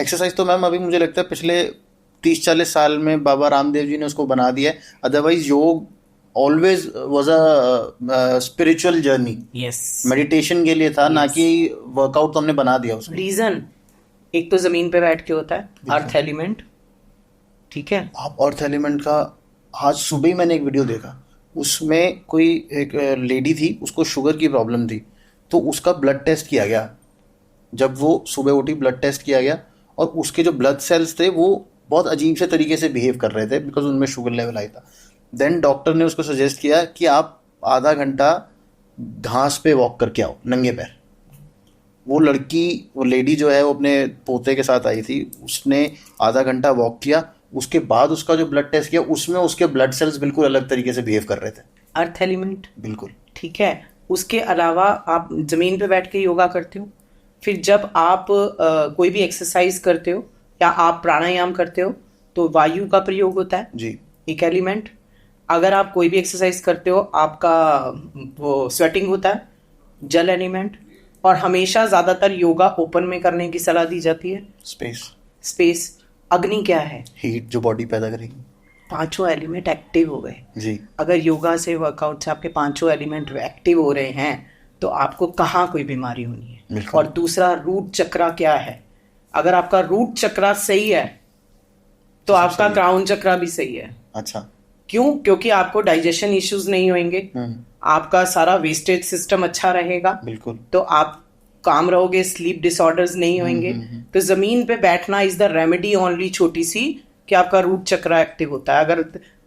Exercise तो ma'am अभी मुझे लगता है पिछले 30-40 साल में बाबा रामदेव जी ने उसको बना दिया है। अदरवाइज योग always was a spiritual journey, yes, meditation के लिए था, ना यस। कि वर्कआउट तो हमने बना दिया उसको। रीजन, एक तो जमीन पे बैठ के होता है, अर्थ एलिमेंट, ठीक है। आप अर्थ एलिमेंट का, आज सुबह ही मैंने एक वीडियो देखा, उसमें कोई एक लेडी थी, उसको शुगर की प्रॉब्लम थी, तो उसका ब्लड टेस्ट किया गया। जब वो सुबह उठी ब्लड टेस्ट किया गया, और उसके जो ब्लड सेल्स थे वो बहुत अजीब से तरीके से बिहेव कर रहे थे, बिकॉज उनमें शुगर लेवल आई था। देन डॉक्टर ने उसको सजेस्ट किया कि आप आधा घंटा घास पे वॉक करके आओ नंगे पैर। वो लेडी जो है वो अपने पोते के साथ आई थी, उसने आधा घंटा वॉक किया, उसके बाद उसका जो ब्लड टेस्ट किया उसमें उसके ब्लड सेल्स बिल्कुल अलग तरीके से बिहेव कर रहे थे। अर्थ एलिमेंट, बिल्कुल। ठीक है। उसके अलावा आप जमीन पे बैठ के योगा करते हो, फिर जब आप कोई भी एक्सरसाइज करते हो या आप प्राणायाम करते हो तो वायु का प्रयोग होता है जी। एक एलिमेंट। अगर आप कोई भी एक्सरसाइज करते हो आपका वो स्वेटिंग होता है, जल एलिमेंट। और हमेशा ज्यादातर योगा ओपन में करने की सलाह दी जाती है। स्पेस। अग्नि क्या है? हीट जो बॉडी पैदा करेगी। पांचों एलिमेंट एक्टिव हो गए जी। अगर योगा से वर्कआउट से आपके पांचों एलिमेंट एक्टिव हो रहे हैं तो आपको कहाँ कोई बीमारी होनी है। और दूसरा रूट चक्रा क्या है? अगर आपका रूट चक्रा सही है तो आपका क्राउन चक्रा भी सही है। अच्छा। क्यों? क्योंकि आपको डाइजेशन इश्यूज नहीं होंगे, आपका सारा वेस्टेज सिस्टम अच्छा रहेगा, बिल्कुल, तो आप काम रहोगे, स्लीप डिसऑर्डर्स नहीं होंगे। तो जमीन पे बैठना इज द रेमेडी ओनली, छोटी सी, कि आपका रूट चक्रा एक्टिव होता है। अगर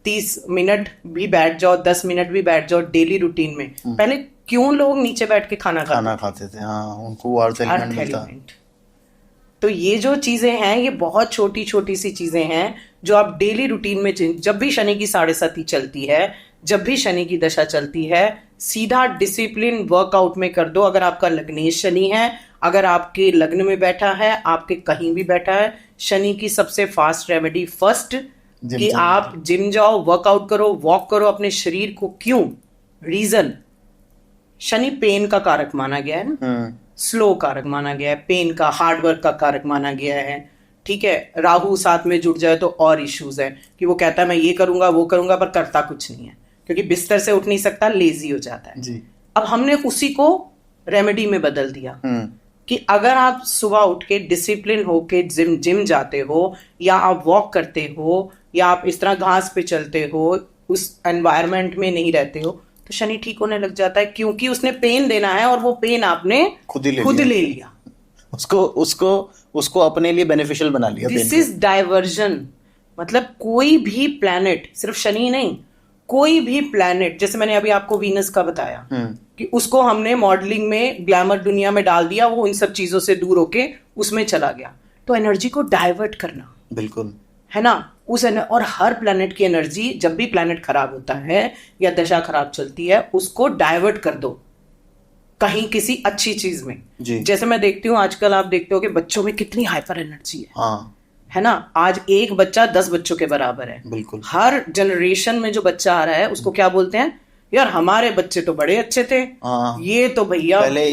30 मिनट भी बैठ जाओ, 10 मिनट भी बैठ जाओ डेली रूटीन में। पहले क्यों लोग नीचे बैठ के खाना खाते थे? हाँ, उनको अर्थ एलिमेंट मिलता। तो ये जो चीजें हैं ये बहुत छोटी छोटी सी चीजें हैं जो आप डेली रूटीन में जब भी शनि की 7.5 चलती है, जब भी शनि की दशा चलती है, सीधा डिसिप्लिन वर्कआउट में कर दो। अगर आपका लग्नेश शनि है, अगर आपके लग्न में बैठा है, आपके कहीं भी बैठा है, शनि की सबसे फास्ट रेमेडी फर्स्ट कि आप जिम जाओ, वर्कआउट करो, वॉक करो अपने शरीर को। क्यों? रीजन, शनि पेन का कारक माना गया है ना, स्लो कारक माना गया है, पेन का, हार्डवर्क का कारक माना गया है, ठीक है। राहु साथ में जुड़ जाए तो और इश्यूज है कि वो कहता है मैं ये करूंगा वो करूंगा, पर करता कुछ नहीं है, क्योंकि बिस्तर से उठ नहीं सकता, लेजी हो जाता है जी। अब हमने उसी को रेमेडी में बदल दिया कि अगर आप सुबह उठ के डिसिप्लिन होके जिम जाते हो, या आप वॉक करते हो, या आप इस तरह घास पे चलते हो, उस एनवायरमेंट में नहीं रहते हो, तो शनि ठीक होने लग जाता है। क्योंकि उसने पेन देना है और वो पेन आपने खुद ले लिया। उसको अपने लिए बेनिफिशियल बना लिया। This is diversion. मतलब कोई भी प्लैनेट, सिर्फ शनि नहीं, कोई भी प्लैनेट, जैसे मैंने अभी आपको वीनस का बताया कि उसको हमने मॉडलिंग में ग्लैमर दुनिया में डाल दिया, वो इन सब चीजों से दूर होके उसमें चला गया। तो एनर्जी को डाइवर्ट करना, बिल्कुल है ना, और हर प्लैनेट की एनर्जी, जब भी प्लैनेट खराब होता है या दशा खराब चलती है, उसको डाइवर्ट कर दो कहीं किसी अच्छी चीज में। जैसे मैं देखती हूँ आजकल, आप देखते हो कि बच्चों में कितनी हाइपर एनर्जी है। हाँ। है ना, आज एक बच्चा 10 बच्चों के बराबर है। बिल्कुल। हर जनरेशन में जो बच्चा आ रहा है उसको क्या बोलते हैं? यार हमारे बच्चे तो बड़े अच्छे थे। ये तो भैया पहले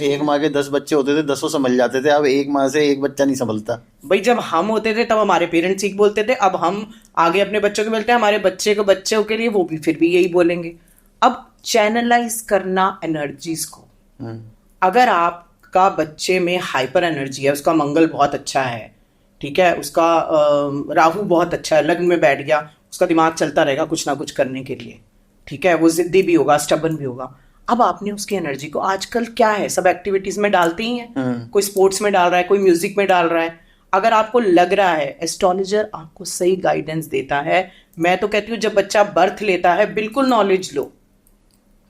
एक माँ के 10 बच्चे होते थे, 10 संभल जाते थे। अब एक माँ से एक बच्चा नहीं संभलता। भाई जब हम होते थे तब हमारे पेरेंट्स ही बोलते थे, अब हम आगे अपने बच्चों को बोलते हैं, हमारे बच्चों के लिए वो भी फिर भी यही बोलेंगे। अब चैनलाइज करना एनर्जीज को। अगर आपका बच्चे में हाइपर एनर्जी है, उसका मंगल बहुत अच्छा है, ठीक है, उसका राहु बहुत अच्छा है, लग्न में बैठ गया, उसका दिमाग चलता रहेगा कुछ ना कुछ करने के लिए, ठीक है, वो जिद्दी भी होगा, स्टबन भी होगा। अब आपने उसकी एनर्जी को, आजकल क्या है, सब एक्टिविटीज में डालते ही हैं, कोई स्पोर्ट्स में डाल रहा है, कोई म्यूजिक में डाल रहा है। अगर आपको लग रहा है, एस्ट्रोलॉजर आपको सही गाइडेंस देता है। मैं तो कहती हूँ जब बच्चा बर्थ लेता है बिल्कुल नॉलेज लो,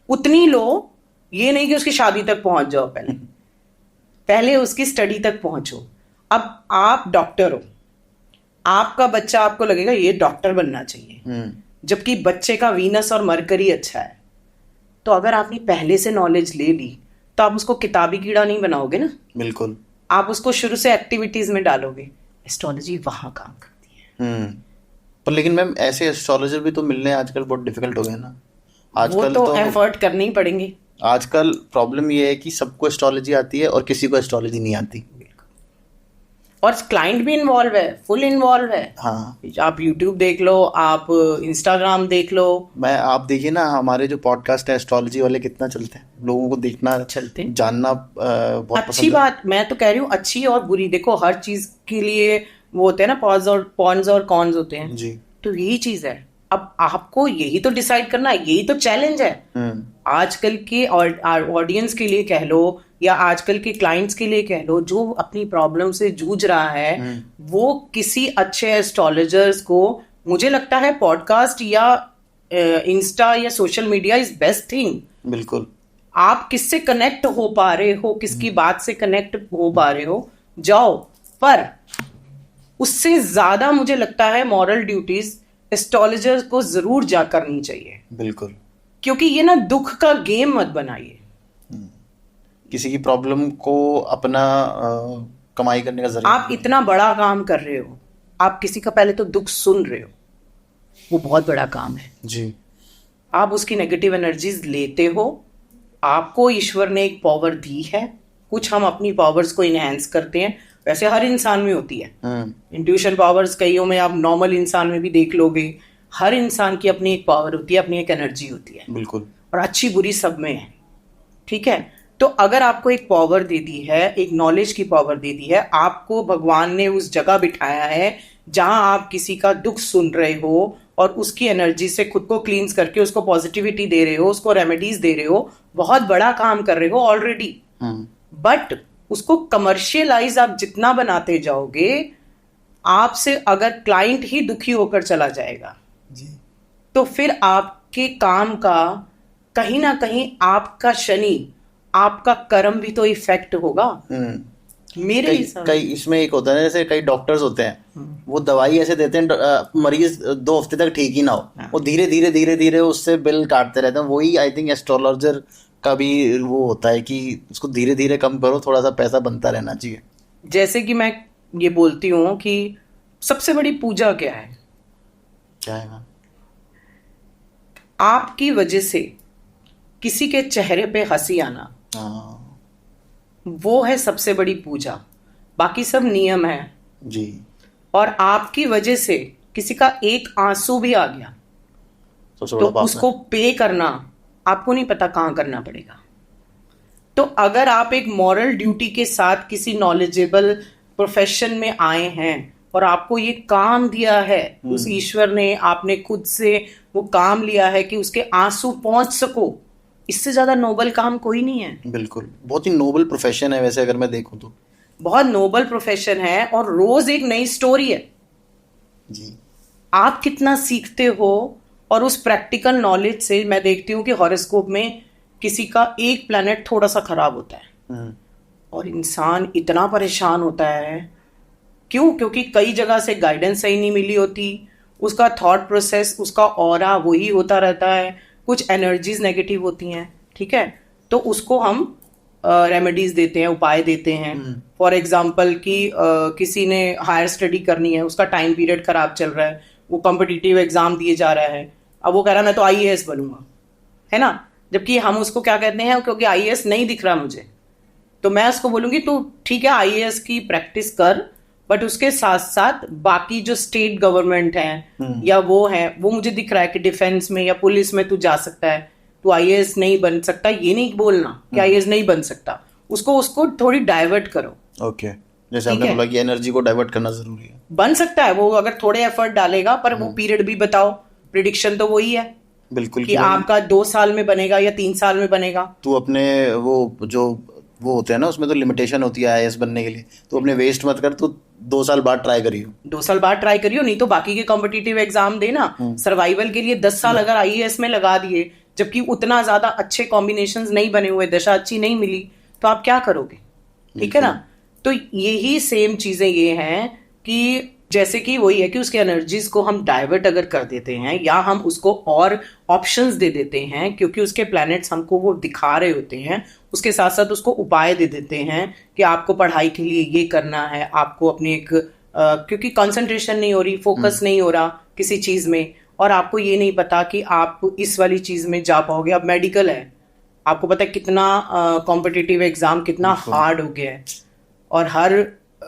उतनी लो, ये नहीं कि उसकी शादी तक पहुंच जाओ, पहले उसकी स्टडी तक पहुंचो। अब आप डॉक्टर हो, आपका बच्चा, आपको लगेगा ये डॉक्टर बनना चाहिए, जबकि बच्चे का वीनस और मरकरी अच्छा है। तो अगर आपने पहले से नॉलेज ले ली तो आप उसको किताबी कीड़ा नहीं बनाओगे ना। बिल्कुल। आप उसको शुरू से एक्टिविटीज में डालोगे। एस्ट्रोलॉजी वहां काम करती है। पर लेकिन मैम ऐसे एस्ट्रोलॉजर भी तो मिलने आजकल बहुत डिफिकल्ट हो गए ना। आजकल वो तो एफर्ट करने ही पड़ेंगे। आजकल प्रॉब्लम ये है कि सबको एस्ट्रोलॉजी आती है और किसी को एस्ट्रोलॉजी नहीं आती। और क्लाइंट भी इन्वॉल्व है, फुल इन्वॉल्व है। हाँ, आप यूट्यूब देख लो, आप इंस्टाग्राम देख लो। आप देखिए ना, हमारे जो पॉडकास्ट है एस्ट्रोलॉजी वाले कितना चलते हैं, लोगों को देखना, चलते हैं। जानना बहुत अच्छी पसंद है। बात, मैं तो कह रही हूँ अच्छी और बुरी। देखो हर चीज के लिए वो होते हैं ना, पॉन्स और कॉन्स होते हैं। जी। तो यही चीज है, अब आपको यही तो डिसाइड करना है, यही तो चैलेंज है आजकल के ऑडियंस के लिए कह लो, या आजकल के क्लाइंट्स के लिए कह लो, जो अपनी प्रॉब्लम से जूझ रहा है, वो किसी अच्छे एस्ट्रोलॉजर्स को, मुझे लगता है पॉडकास्ट या इंस्टा या social media is best thing. बिल्कुल। आप किससे कनेक्ट हो पा रहे हो, किसकी बात से कनेक्ट हो पा रहे हो, जाओ। पर उससे ज्यादा मुझे लगता है मॉरल ड्यूटीज एस्ट्रोलॉजर्स को जरूर जा करनी चाहिए। बिल्कुल। क्योंकि ये ना दुख का गेम मत बनाइए। किसी की प्रॉब्लम को अपना कमाई करने का जरिया। आप इतना बड़ा काम कर रहे हो, आप किसी का पहले तो दुख सुन रहे हो, वो बहुत बड़ा काम है जी। आप उसकी नेगेटिव एनर्जीज लेते हो। आपको ईश्वर ने एक पावर दी है, कुछ हम अपनी पावर्स को इनहेंस करते हैं, वैसे हर इंसान में होती है इंट्यूशन पावर्स। कईयों में आप नॉर्मल इंसान में भी देख लोगे, हर इंसान की अपनी एक पावर होती है, अपनी एक एनर्जी होती है। बिल्कुल। और अच्छी बुरी सब में है, ठीक है। तो अगर आपको एक पावर दे दी है, एक नॉलेज की पावर दे दी है, आपको भगवान ने उस जगह बिठाया है जहां आप किसी का दुख सुन रहे हो और उसकी एनर्जी से खुद को क्लींस करके उसको पॉजिटिविटी दे रहे हो, उसको रेमेडीज दे रहे हो, बहुत बड़ा काम कर रहे हो ऑलरेडी। बट उसको कमर्शियलाइज आप जितना बनाते जाओगे, आपसे अगर क्लाइंट ही दुखी होकर चला जाएगा जी, तो फिर आपके काम का कहीं ना कहीं आपका शनि, आपका कर्म भी तो इफेक्ट होगा। मेरे हिसाब कई इसमें एक होता है, जैसे कई डॉक्टर्स होते हैं, वो दवाई ऐसे देते हैं मरीज 2 हफ्ते तक ठीक ही ना हो, वो धीरे धीरे धीरे धीरे उससे बिल काटते रहते हैं। वही आई थिंक एस्ट्रोलॉजर का भी वो होता है कि उसको धीरे धीरे कम करो, थोड़ा सा पैसा बनता रहना चाहिए। जैसे कि मैं ये बोलती हूँ कि सबसे बड़ी पूजा क्या है? क्या है मैम? आपकी वजह से किसी के चेहरे पे हंसी आना, वो है सबसे बड़ी पूजा। बाकी सब नियम है जी। और आपकी वजह से किसी का एक आंसू भी आ गया तो उसको पे करना आपको नहीं पता कहाँ करना पड़ेगा। तो अगर आप एक मॉरल ड्यूटी के साथ किसी नॉलेजेबल प्रोफेशन में आए हैं और आपको ये काम दिया है उस ईश्वर ने, आपने खुद से वो काम लिया है कि उसके आंसू पहुंच सको, इससे ज्यादा नोबल काम कोई नहीं है। बिल्कुल, बहुत ही नोबल प्रोफेशन है वैसे अगर मैं देखूं तो। बहुत नोबल प्रोफेशन है और रोज एक नई स्टोरी है जी। आप कितना सीखते हो और उस प्रैक्टिकल नॉलेज से मैं देखती हूँ कि हॉरोस्कोप में किसी का एक प्लैनेट थोड़ा सा खराब होता है और इंसान इतना परेशान होता है। क्यों? क्योंकि कई जगह से गाइडेंस सही नहीं मिली होती, उसका थॉट प्रोसेस, उसका ऑरा वही होता रहता है, कुछ एनर्जीज नेगेटिव होती हैं, ठीक है। तो उसको हम रेमेडीज देते हैं, उपाय देते हैं। फॉर एग्जाम्पल कि किसी ने हायर स्टडी करनी है, उसका टाइम पीरियड खराब चल रहा है, वो कॉम्पिटिटिव एग्जाम दिए जा रहा है, अब वो कह रहा है मैं तो आईएएस बनूंगा, है ना। जबकि हम उसको क्या कहते हैं, क्योंकि आईएएस नहीं दिख रहा मुझे, तो मैं उसको बोलूंगी तू ठीक है आईएएस की प्रैक्टिस कर, बट उसके साथ साथ बाकी जो स्टेट गवर्नमेंट है या वो है, वो मुझे दिख रहा है कि डिफेंस में या पुलिस में तू जा सकता है, तू आईएएस नहीं बन सकता। ये नहीं बोलना कि आईएएस नहीं बन सकता, उसको थोड़ी डाइवर्ट करो। ओके, जैसे आपने बोला कि एनर्जी को डाइवर्ट करना जरूरी है। बन सकता है वो अगर थोड़े एफर्ट डालेगा, पर वो पीरियड भी बताओ। प्रिडिक्शन तो वही है बिल्कुल कि आपका 2 साल में बनेगा या 3 साल में बनेगा। तू अपने वो होते हैं ना, उसमें तो लिमिटेशन होती है आईएएस बनने के लिए, तो अपने वेस्ट मत कर, तो 2 साल बाद ट्राई करियो। 2 साल बाद ट्राई करियो, नहीं तो बाकी के कॉम्पिटिटिव एग्जाम देना। सर्वाइवल के लिए 10 साल अगर आईएएस में लगा दिए, जबकि उतना ज्यादा अच्छे कॉम्बिनेशंस नहीं बने हुए, दशा अच्छी नहीं मिली, तो आप क्या करोगे? ठीक है ना। तो यही सेम चीजें ये हैं कि जैसे कि वही है कि उसके एनर्जीज को हम डाइवर्ट अगर कर देते हैं या हम उसको और ऑप्शंस दे देते हैं, क्योंकि उसके प्लैनेट्स हमको वो दिखा रहे होते हैं, उसके साथ साथ उसको उपाय दे देते हैं कि आपको पढ़ाई के लिए ये करना है, आपको अपनी एक क्योंकि कंसंट्रेशन नहीं हो रही, फोकस नहीं हो रहा किसी चीज में, और आपको ये नहीं पता कि आप इस वाली चीज में जा पाओगे। अब मेडिकल है, आपको पता है कितना कॉम्पिटिटिव एग्जाम कितना हार्ड हो गया है, और हर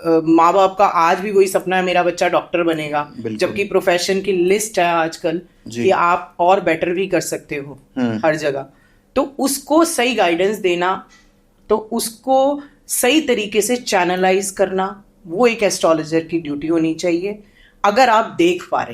माँ बाप का आज भी वही सपना है मेरा बच्चा डॉक्टर बनेगा, बिल्कुल। जबकि प्रोफेशन की लिस्ट है आजकल जी। कि आप और बेटर भी कर सकते हो हर जगह। तो उसको सही गाइडेंस देना, तो उसको सही तरीके से चैनलाइज करना, वो एक एस्ट्रोलॉजर की ड्यूटी होनी चाहिए, अगर आप देख पा रहे